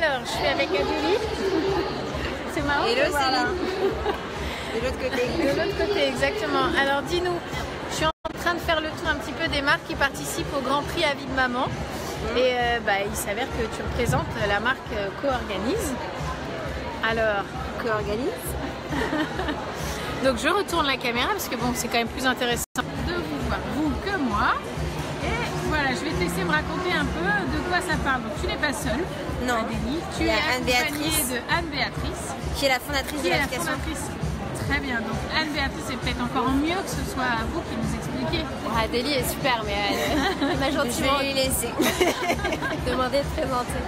Alors, je suis avec Adélie. C'est marrant. Hello Céline. De l'autre côté. De l'autre côté, exactement. Alors, dis-nous, je suis en train de faire le tour un petit peu des marques qui participent au Grand Prix à vie de maman. Et il s'avère que tu représentes la marque Co-Organise. Alors, Co-Organise. Donc je retourne la caméra parce que bon, c'est quand même plus intéressant de vous voir, vous, que moi. Et voilà, je vais te laisser me raconter un peu de quoi ça parle. Donc tu n'es pas seule, Non. Adélie. Tu es accompagnée de Anne-Béatrice, qui est la fondatrice de l'application. Très bien, donc Anne-Béatrice, c'est peut-être encore mieux que ce soit à vous qui nous expliquez. Adélie est super, mais elle m'a gentiment Je vais lui laisser demandé de présenter.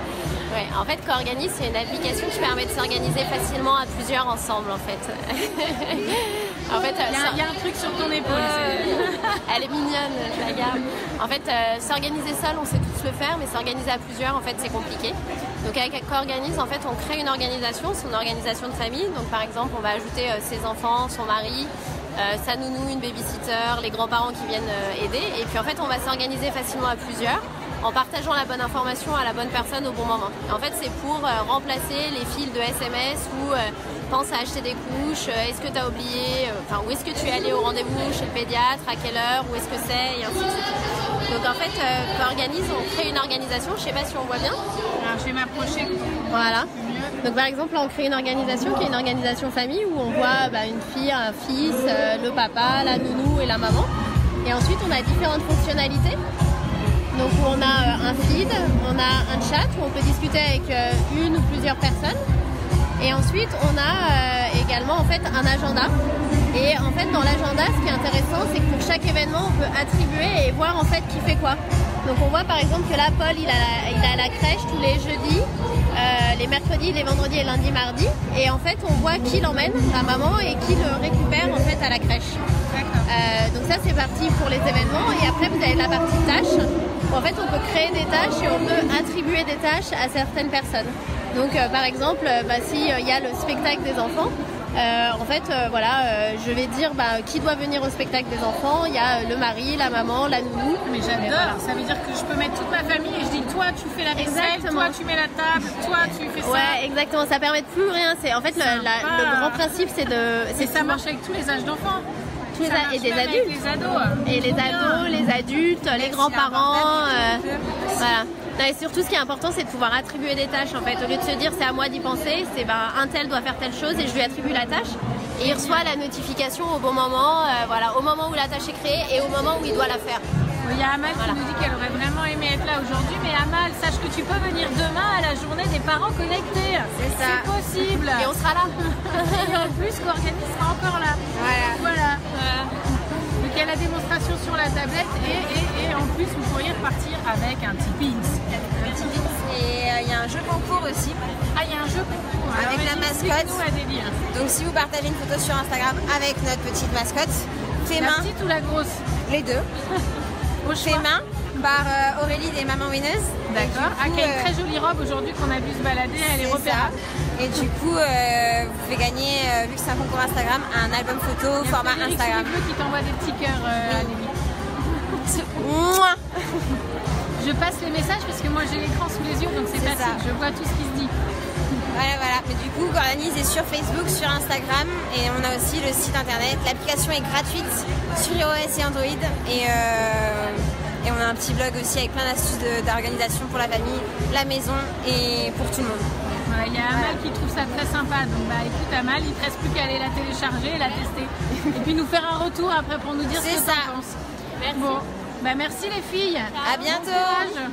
Ouais, en fait, Co-Organise, c'est une application qui permet de s'organiser facilement à plusieurs ensemble, en fait. En fait, il y a un truc sur ton épaule. Elle est mignonne, je la garde. En fait, s'organiser seul, on sait tous le faire, mais s'organiser à plusieurs, en fait, c'est compliqué. Donc avec Co-Organise, en fait, on crée une organisation, c'est une organisation de famille. Donc par exemple, on va ajouter ses enfants, son mari, sa nounou, une babysitter, les grands-parents qui viennent aider. Et puis en fait, on va s'organiser facilement à plusieurs en partageant la bonne information à la bonne personne au bon moment. En fait, c'est pour remplacer les fils de SMS où pense à acheter des couches, est-ce que tu as oublié, où est-ce que tu es allé au rendez-vous chez le pédiatre, à quelle heure, où est-ce que c'est, et ainsi de suite. Donc en fait, Co-Organise, on crée une organisation, je sais pas si on voit bien. Alors, je vais m'approcher. Voilà. Donc par exemple, là, on crée une organisation qui est une organisation famille où on voit une fille, un fils, le papa, la nounou et la maman. Et ensuite, on a différentes fonctionnalités. Donc on a un feed, on a un chat où on peut discuter avec une ou plusieurs personnes. Et ensuite on a également en fait un agenda. Et en fait dans l'agenda, ce qui est intéressant, c'est que pour chaque événement, on peut attribuer et voir en fait qui fait quoi. Donc on voit par exemple que là Paul il a la crèche tous les jeudis, les mercredis, les vendredis et lundi, mardi. Et en fait on voit qui l'emmène, la maman, et qui le récupère en fait à la crèche. Donc ça c'est parti pour les événements. Et après vous avez la partie tâches. En fait, on peut créer des tâches et on peut attribuer des tâches à certaines personnes. Donc, par exemple, s'il y a le spectacle des enfants, je vais dire qui doit venir au spectacle des enfants. Il y a le mari, la maman, la nounou. Mais j'adore, ça veut dire que je peux mettre toute ma famille et je dis toi tu fais la vaisselle, toi tu mets la table, toi tu fais ça. Ouais, exactement, ça permet de plus rien. En fait, le grand principe c'est de... ça marche avec tous les âges d'enfants. Et des adultes. Les ados. Et les ados, les adultes, les grands-parents. Voilà. Non, et surtout, ce qui est important, c'est de pouvoir attribuer des tâches. En fait, au lieu de se dire c'est à moi d'y penser, c'est un tel doit faire telle chose et je lui attribue la tâche. Et il reçoit la notification au bon moment, au moment où la tâche est créée et au moment où il doit la faire. Il y a Amal qui nous dit qu'elle aurait vraiment aimé être là aujourd'hui, mais Amal, sache que tu peux venir demain à la journée des parents connectés. C'est ça. C'est possible. Et on sera là. Et en plus, Co-Organise sera encore là. Voilà. Donc il y a la démonstration sur la tablette et en plus vous pourriez repartir avec un petit pins. Et il y a un jeu concours aussi. Ah, il y a un jeu concours. Avec la mascotte. Donc si vous partagez une photo sur Instagram avec notre petite mascotte, fait main. La petite ou la grosse? Les deux. Fait main par Aurélie des Mamans Winneuses. D'accord. Qui a une très jolie robe aujourd'hui qu'on a vu se balader, elle est repérable. Et du coup, vous pouvez gagner, vu que c'est un concours Instagram, un album photo format Instagram. C'est qui t'envoie des petits cœurs, Adélie. Mouah. Je passe les messages parce que moi j'ai l'écran sous les yeux, donc c'est facile, je vois tout ce qui se dit. Voilà. Mais du coup, Co-Organise est sur Facebook, sur Instagram et on a aussi le site internet. L'application est gratuite sur iOS et Android et on a un petit blog aussi avec plein d'astuces d'organisation pour la famille, la maison et pour tout le monde. Voilà, il y a Amal qui trouve ça très sympa, donc écoute Amal, il ne te reste plus qu'à aller la télécharger et la tester. Et puis nous faire un retour après pour nous dire ce que tu en penses. Merci. Bon, merci les filles. À bientôt. Bon courage.